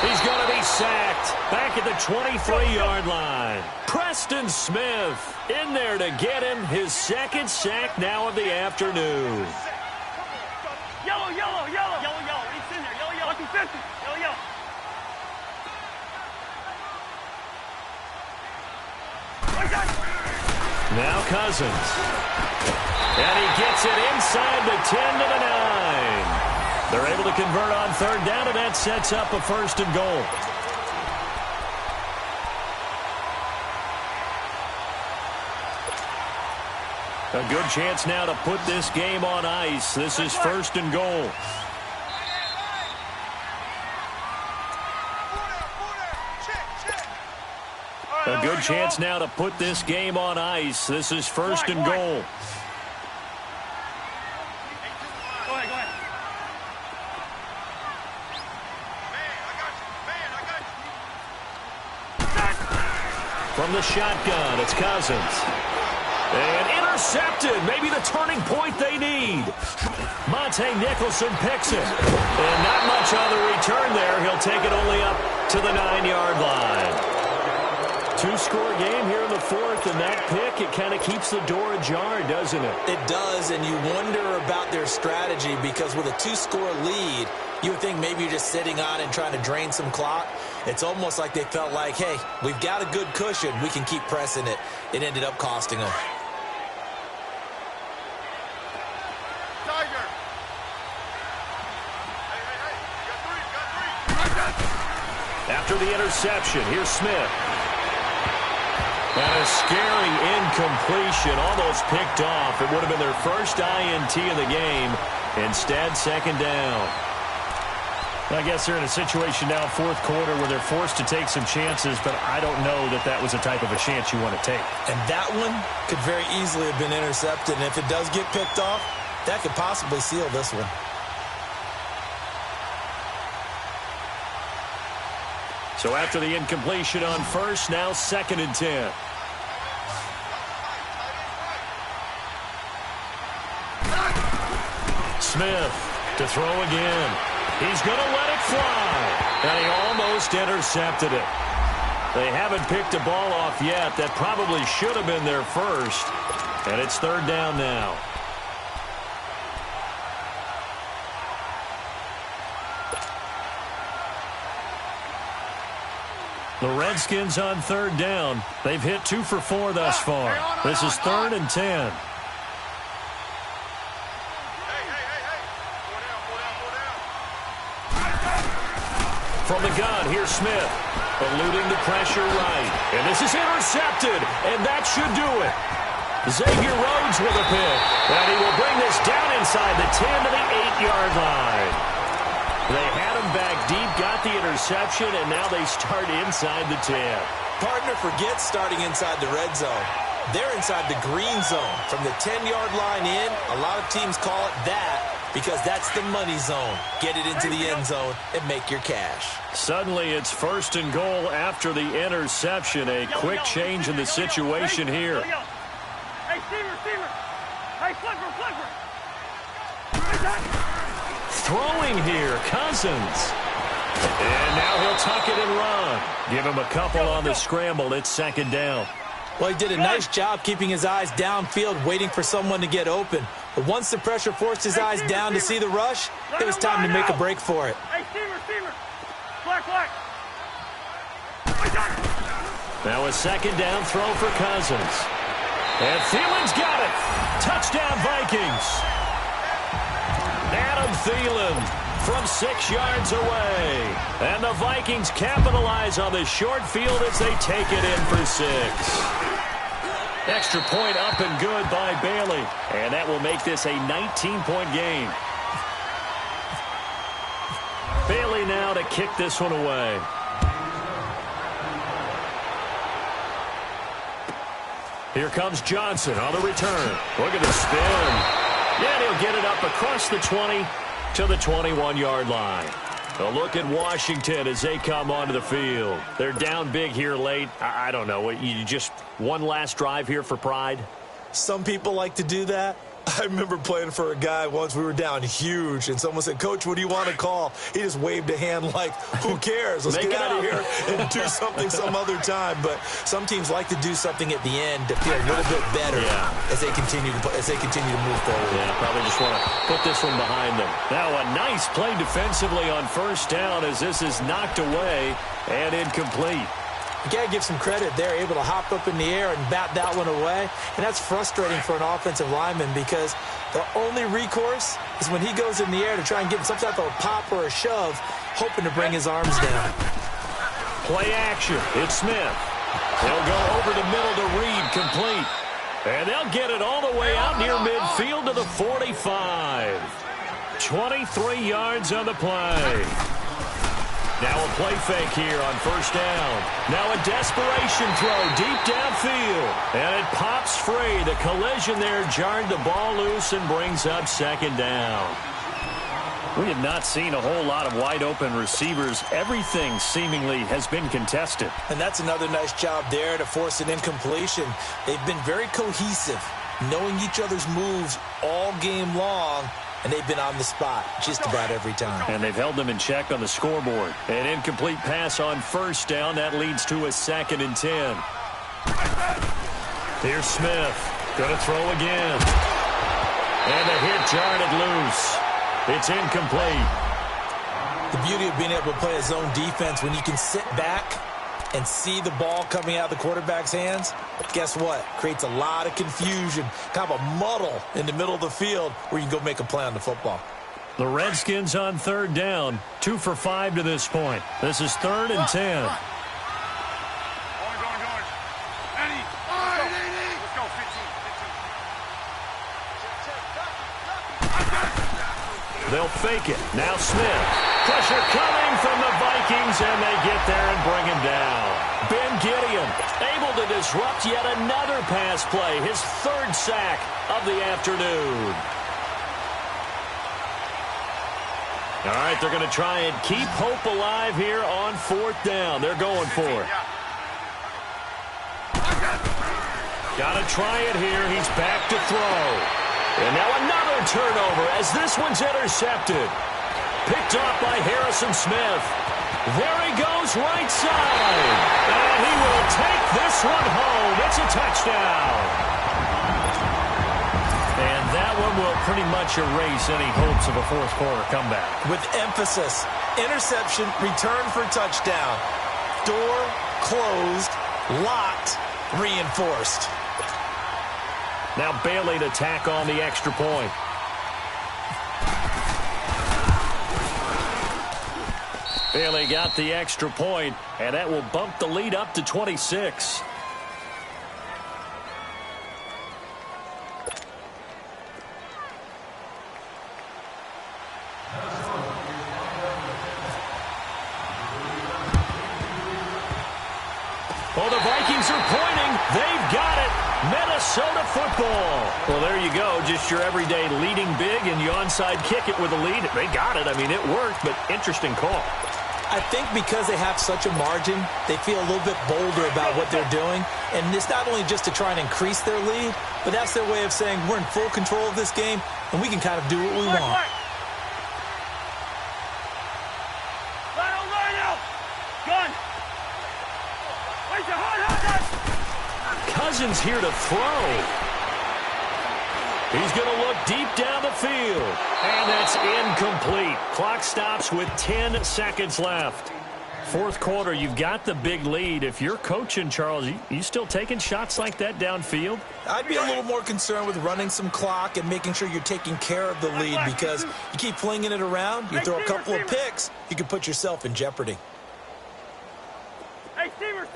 He's going to be sacked. Back at the 23-yard line. Preston Smith in there to get him. His 2nd sack now of the afternoon. Yellow, yellow, yellow. Yellow, yellow. It's in there. Yellow, yellow. 50. Yellow, yellow. Now Cousins. And he gets it inside the 10 to the 9. They're able to convert on third down, and that sets up a 1st and goal. A good chance now to put this game on ice. This is 1st and goal. A good chance now to put this game on ice. This is 1st and goal. From the shotgun, it's Cousins. And intercepted. Maybe the turning point they need. Monte Nicholson picks it. And not much on the return there. He'll take it only up to the 9-yard line. 2-score game here in the 4th, and that pick, it kind of keeps the door ajar, doesn't it? It does, and you wonder about their strategy because with a 2-score lead, you would think maybe you're just sitting on and trying to drain some clock. It's almost like they felt like, hey, we've got a good cushion. We can keep pressing it. It ended up costing them. Tiger. Hey, you got 3. After the interception, here's Smith. And a scary incompletion, almost picked off. It would have been their first INT of the game. Instead, 2nd down. I guess they're in a situation now, 4th quarter, where they're forced to take some chances, but I don't know that that was the type of a chance you want to take. And that one could very easily have been intercepted, and if it does get picked off, that could possibly seal this one. So after the incompletion on first, now 2nd and 10. Smith to throw again. He's going to let it fly. And he almost intercepted it. They haven't picked a ball off yet. That probably should have been their first. And it's 3rd down now. The Redskins on 3rd down. They've hit 2 for 4 thus far. This is 3rd and 10. From the gun, here's Smith. Eluding the pressure right. And this is intercepted. And that should do it. Xavier Rhodes with a pick. And he will bring this down inside the 10 to the 8-yard line. They had him back deep, got the interception, and now they start inside the 10. Partner, forget starting inside the red zone. They're inside the green zone. From the 10-yard line in, a lot of teams call it that. because that's the money zone. Get it into the end zone and make your cash. Suddenly it's 1st and goal after the interception. A quick change in the situation here. Hey, receiver. Hey, flipper. Throwing here, Cousins. And now he'll tuck it and run. Give him a couple on the scramble. It's 2nd down. Well, he did a nice job keeping his eyes downfield, waiting for someone to get open. But once the pressure forced his eyes down to see the rush, it was time to make a break for it. Hey, receiver. Flag. Now a 2nd down throw for Cousins. And Thielen's got it. Touchdown, Vikings. Adam Thielen from 6 yards away. And the Vikings capitalize on the short field as they take it in for 6. Extra point up and good by Bailey. And that will make this a 19-point game. Bailey now to kick this one away. Here comes Johnson on the return. Look at the spin. Yeah, he'll get it up across the 20 to the 21-yard line. A look at Washington as they come onto the field. They're down big here late. I don't know. You just one last drive here for pride? Some people like to do that. I remember playing for a guy once. We were down huge, and someone said, "Coach, what do you want to call?" He just waved a hand like, who cares? Let's get out of here and do something some other time. But some teams like to do something at the end to feel a little bit better as they continue to move forward. Yeah, probably just want to put this one behind them. Now a nice play defensively on 1st down as this is knocked away and incomplete. You got to give some credit. They're able to hop up in the air and bat that one away. And that's frustrating for an offensive lineman because the only recourse is when he goes in the air to try and get some type of pop or a shove, hoping to bring his arms down. Play action. It's Smith. He'll go over the middle to Reed, complete. And they'll get it all the way out near midfield to the 45. 23 yards on the play. Now a play fake here on 1st down. Now a desperation throw deep downfield. And it pops free. The collision there jarred the ball loose and brings up 2nd down. We have not seen a whole lot of wide open receivers. Everything seemingly has been contested. And that's another nice job there to force an incompletion. They've been very cohesive, knowing each other's moves all game long. And they've been on the spot just about every time. And they've held them in check on the scoreboard. An incomplete pass on 1st down. That leads to a 2nd and 10. Here's Smith. Going to throw again. And the hit jarred it loose. It's incomplete. The beauty of being able to play a zone defense when you can sit back and see the ball coming out of the quarterback's hands, guess what? Creates a lot of confusion, kind of a muddle in the middle of the field where you can go make a play on the football. The Redskins on 3rd down, 2 for 5 to this point. This is 3rd and 10. Orange. Eddie. Let's go, 15. They'll fake it. Now Smith. Pressure coming from the Vikings, and they get there and bring him down. Ben Gideon able to disrupt yet another pass play, his 3rd sack of the afternoon. All right, they're going to try and keep hope alive here on 4th down. They're going for it. Got to try it here. He's back to throw. And now another turnover as this one's intercepted. Picked off by Harrison Smith. There he goes right side. And he will take this one home. It's a touchdown. And that one will pretty much erase any hopes of a 4th quarter comeback. With emphasis, interception, return for touchdown. Door closed, locked, reinforced. Now Bailey to tack on the extra point. Bailey got the extra point, and that will bump the lead up to 26. Well, the Vikings are pointing. They've got it. Minnesota football. Well, there you go. Just your everyday leading big, and you onside kick it with a lead. They got it. I mean, it worked, but interesting call. I think because they have such a margin, they feel a little bit bolder about what they're doing. And it's not only just to try and increase their lead, but that's their way of saying we're in full control of this game, and we can kind of do what we want. Gun! Where's your Cousins here to throw. He's going to look deep down the field. And that's incomplete. Clock stops with 10 seconds left. Fourth quarter, you've got the big lead. If you're coaching, Charles, you still taking shots like that downfield? I'd be a little more concerned with running some clock and making sure you're taking care of the lead, because you keep flinging it around, you throw a couple of picks, you can put yourself in jeopardy. Hey, Steamer!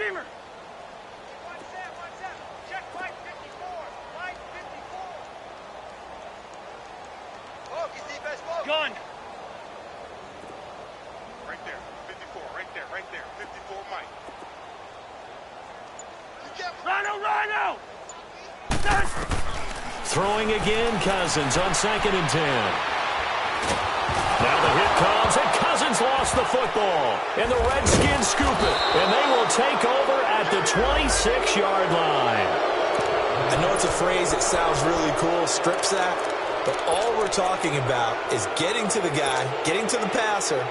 Gun! Right there, 54, right there, 54, Mike. Rhino! Throwing again, Cousins on 2nd and 10. Now the hit comes, and Cousins lost the football. And the Redskins scoop it, and they will take over at the 26-yard line. I know it's a phrase that sounds really cool, strip sack, but all we're talking about is getting to the guy, getting to the passer,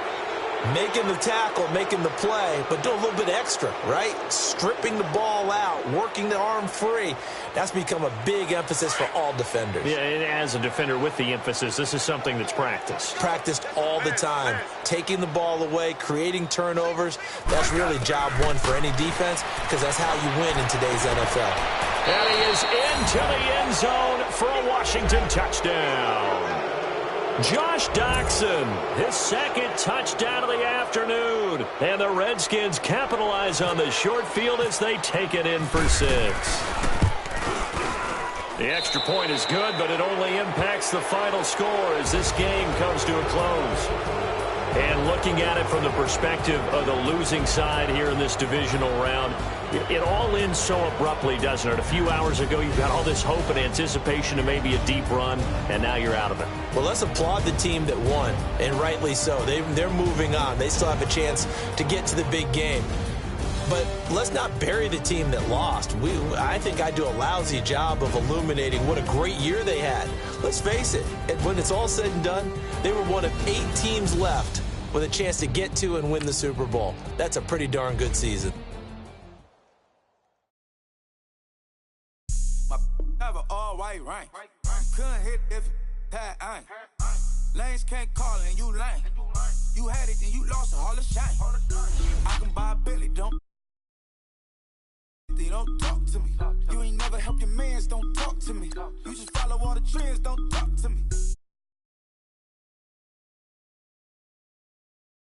making the tackle, making the play, but do a little bit extra, right? Stripping the ball out, working the arm free. That's become a big emphasis for all defenders. Yeah, and as a defender with the emphasis, this is something that's practiced. Practiced all the time. Taking the ball away, creating turnovers, that's really job one for any defense, because that's how you win in today's NFL. And he is into the end zone for a Washington touchdown. Josh Doxson, his second touchdown of the afternoon. And the Redskins capitalize on the short field as they take it in for 6. The extra point is good, but it only impacts the final score as this game comes to a close. And looking at it from the perspective of the losing side here in this divisional round, it all ends so abruptly, doesn't it? A few hours ago, you got all this hope and anticipation of maybe a deep run, and now you're out of it. Well, let's applaud the team that won, and rightly so. They're moving on. They still have a chance to get to the big game. But let's not bury the team that lost. I think I do a lousy job of illuminating what a great year they had. Let's face it, when it's all said and done, they were one of 8 teams left with a chance to get to and win the Super Bowl. That's a pretty darn good season. Have an all-white ring. Couldn't hit if it had ain't. Lanes can't call it and you lame. You had it and you lost it, all the shame. I can buy a Billy, they don't talk to me. You ain't never help your mans, don't talk to me. You just follow all the trends, don't talk to me.